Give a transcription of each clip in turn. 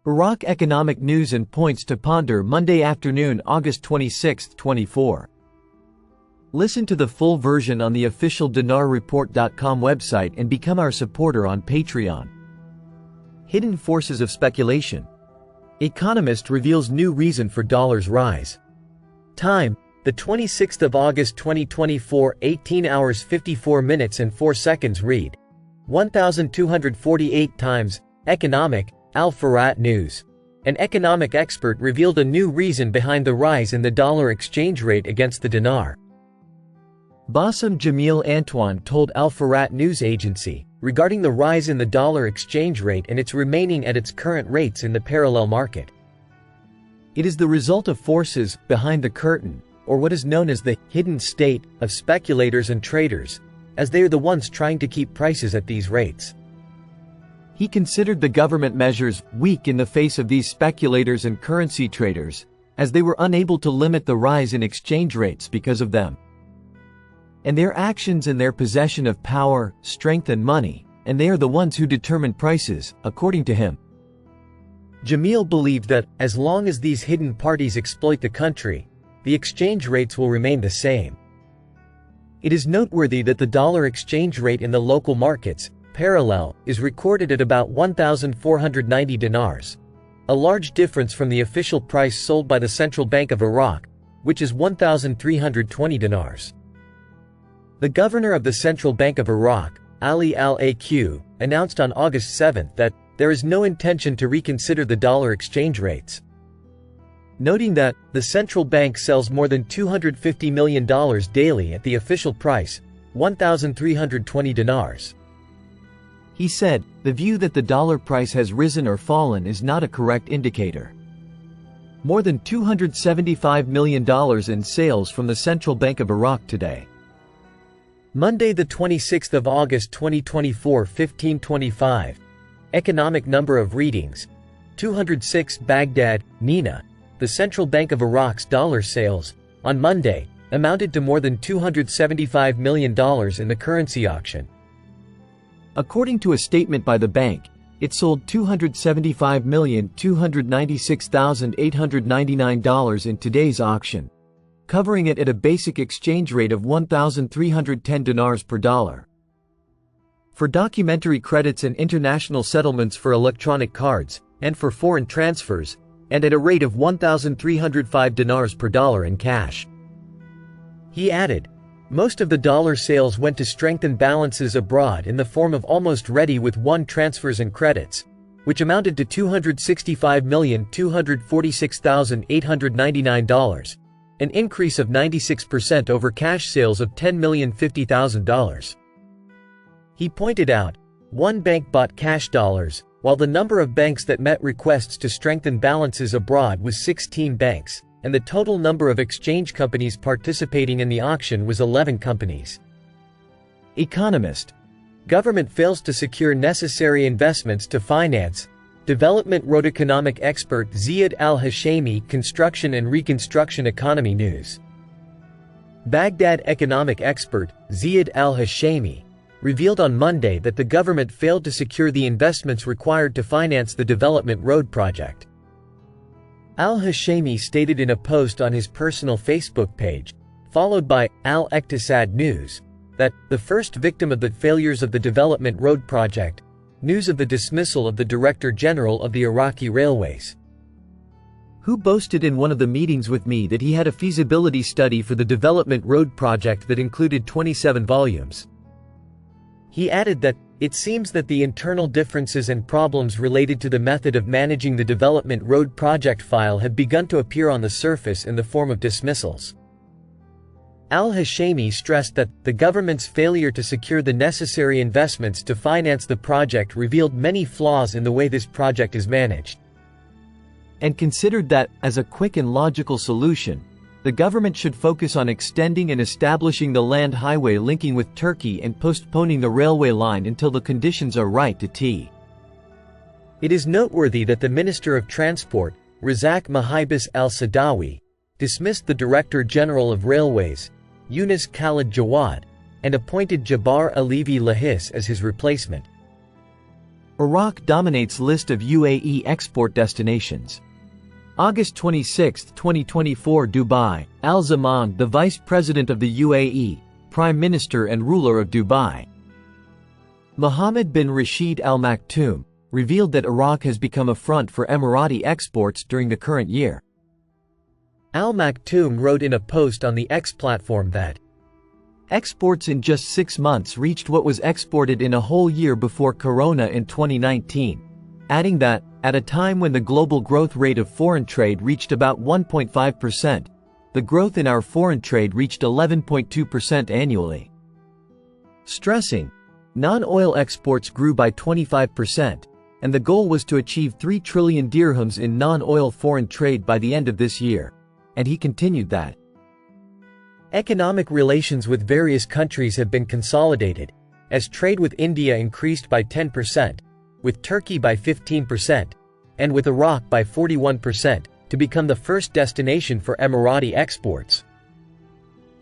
Iraq economic news and points to ponder Monday afternoon, August 26, 24. Listen to the full version on the official dinarreport.com website and become our supporter on Patreon. Hidden forces of speculation. Economist reveals new reason for dollar's rise. Time, the 26th of August 2024, 18 hours 54 minutes and 4 seconds. Read 1248 times. Economic, Al-Farat News. An economic expert revealed a new reason behind the rise in the dollar exchange rate against the dinar. Bassem Jamil Antoine told Al-Farat news agency regarding the rise in the dollar exchange rate and its remaining at its current rates in the parallel market. It is the result of forces behind the curtain, or what is known as the hidden state, of speculators and traders, as they are the ones trying to keep prices at these rates. He considered the government measures weak in the face of these speculators and currency traders, as they were unable to limit the rise in exchange rates because of them. And their actions in their possession of power, strength and money, and they are the ones who determine prices, according to him. Jamil believed that, as long as these hidden parties exploit the country, the exchange rates will remain the same. It is noteworthy that the dollar exchange rate in the local markets, parallel, is recorded at about 1,490 dinars, a large difference from the official price sold by the Central Bank of Iraq, which is 1,320 dinars. The governor of the Central Bank of Iraq, Ali al-Aq, announced on August 7 that there is no intention to reconsider the dollar exchange rates, noting that the central bank sells more than $250 million daily at the official price, 1,320 dinars. He said, the view that the dollar price has risen or fallen is not a correct indicator. More than $275 million in sales from the Central Bank of Iraq today. Monday the 26th of August 2024, 1525. Economic number of readings. 206. Baghdad, MENA. The Central Bank of Iraq's dollar sales, on Monday, amounted to more than $275 million in the currency auction. According to a statement by the bank, it sold $275,296,899 in today's auction, covering it at a basic exchange rate of 1,310 dinars per dollar. For documentary credits and international settlements for electronic cards, and for foreign transfers, and at a rate of 1,305 dinars per dollar in cash. He added, most of the dollar sales went to strengthen balances abroad in the form of almost ready-with-one transfers and credits, which amounted to $265,246,899, an increase of 96% over cash sales of $10,050,000. He pointed out, one bank bought cash dollars, while the number of banks that met requests to strengthen balances abroad was 16 banks, and the total number of exchange companies participating in the auction was 11 companies. Economist. Government fails to secure necessary investments to finance. Development Road economic expert Ziad al-Hashami. Construction and Reconstruction Economy News. Baghdad economic expert Ziad al-Hashami revealed on Monday that the government failed to secure the investments required to finance the Development Road project. Al-Hashami stated in a post on his personal Facebook page, followed by Al-Iqtisad News, that the first victim of the failures of the Development Road project, news of the dismissal of the Director General of the Iraqi Railways, who boasted in one of the meetings with me that he had a feasibility study for the Development Road project that included 27 volumes. He added that, it seems that the internal differences and problems related to the method of managing the Development Road project file have begun to appear on the surface in the form of dismissals. Al-Hashami stressed that, the government's failure to secure the necessary investments to finance the project revealed many flaws in the way this project is managed, and considered that, as a quick and logical solution, the government should focus on extending and establishing the land highway linking with Turkey and postponing the railway line until the conditions are right to T. It is noteworthy that the Minister of Transport, Razak Mahibus al-Sadawi, dismissed the Director General of Railways, Yunus Khalid Jawad, and appointed Jabbar Alivi Lahis as his replacement. Iraq dominates list of UAE export destinations. August 26, 2024 Dubai, Al Zaman, the Vice President of the UAE, Prime Minister and ruler of Dubai. Mohammed bin Rashid Al Maktoum, revealed that Iraq has become a front for Emirati exports during the current year. Al Maktoum wrote in a post on the X platform that exports in just 6 months reached what was exported in a whole year before Corona in 2019, adding that, at a time when the global growth rate of foreign trade reached about 1.5%, the growth in our foreign trade reached 11.2% annually. Stressing, non-oil exports grew by 25%, and the goal was to achieve 3 trillion dirhams in non-oil foreign trade by the end of this year, and he continued that economic relations with various countries have been consolidated, as trade with India increased by 10%, with Turkey by 15%, and with Iraq by 41%, to become the first destination for Emirati exports,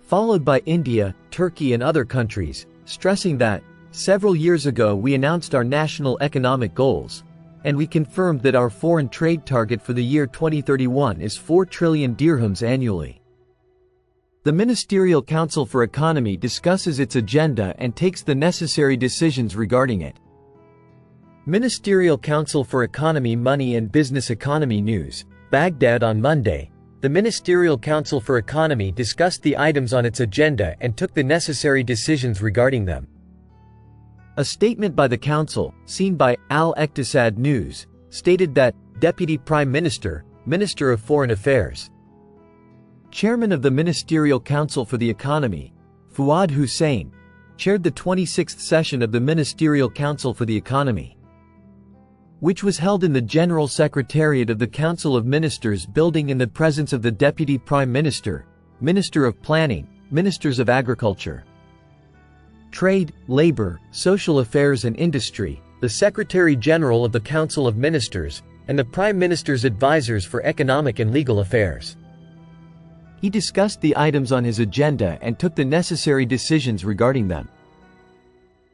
followed by India, Turkey and other countries, stressing that, several years ago we announced our national economic goals, and we confirmed that our foreign trade target for the year 2031 is 4 trillion dirhams annually. The Ministerial Council for Economy discusses its agenda and takes the necessary decisions regarding it. Ministerial Council for Economy, Money and Business Economy News, Baghdad on Monday. The Ministerial Council for Economy discussed the items on its agenda and took the necessary decisions regarding them. A statement by the Council, seen by Al-Iqtisad News, stated that Deputy Prime Minister, Minister of Foreign Affairs, Chairman of the Ministerial Council for the Economy, Fuad Hussein, chaired the 26th session of the Ministerial Council for the Economy, which was held in the General Secretariat of the Council of Ministers building in the presence of the Deputy Prime Minister, Minister of Planning, Ministers of Agriculture, Trade, Labor, Social Affairs and Industry, the Secretary General of the Council of Ministers, and the Prime Minister's advisors for economic and legal affairs. He discussed the items on his agenda and took the necessary decisions regarding them.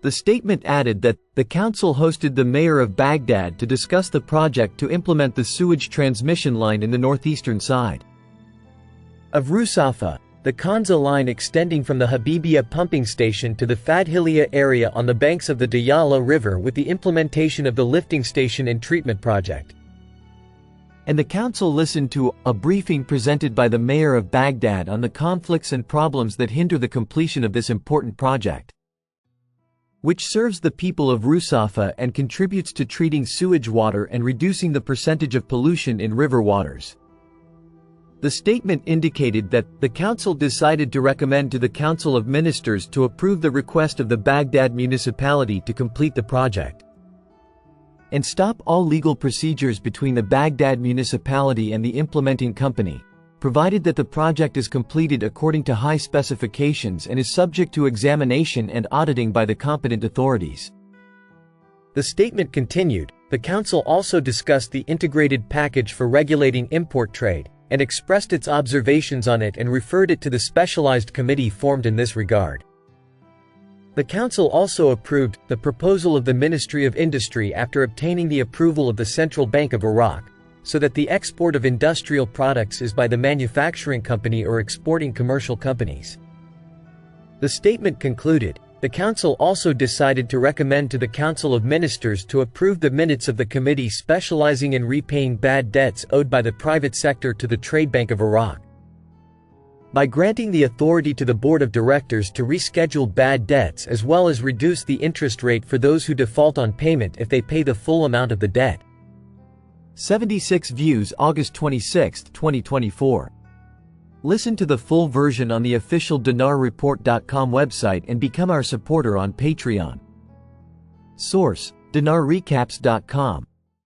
The statement added that the council hosted the mayor of Baghdad to discuss the project to implement the sewage transmission line in the northeastern side of Rusafa, the Kanza line extending from the Habibia pumping station to the Fadhiliya area on the banks of the Diyala River, with the implementation of the lifting station and treatment project. And the council listened to a briefing presented by the mayor of Baghdad on the conflicts and problems that hinder the completion of this important project, which serves the people of Rusafa and contributes to treating sewage water and reducing the percentage of pollution in river waters. The statement indicated that the council decided to recommend to the Council of Ministers to approve the request of the Baghdad municipality to complete the project and stop all legal procedures between the Baghdad municipality and the implementing company, provided that the project is completed according to high specifications and is subject to examination and auditing by the competent authorities. The statement continued, the council also discussed the integrated package for regulating import trade, and expressed its observations on it and referred it to the specialized committee formed in this regard. The council also approved the proposal of the Ministry of Industry after obtaining the approval of the Central Bank of Iraq, so that the export of industrial products is by the manufacturing company or exporting commercial companies. The statement concluded, the council also decided to recommend to the Council of Ministers to approve the minutes of the committee specializing in repaying bad debts owed by the private sector to the Trade Bank of Iraq, by granting the authority to the Board of Directors to reschedule bad debts as well as reduce the interest rate for those who default on payment if they pay the full amount of the debt. 76 views August 26, 2024. Listen to the full version on the official dinarreport.com website and become our supporter on Patreon. Source: dinarrecaps.com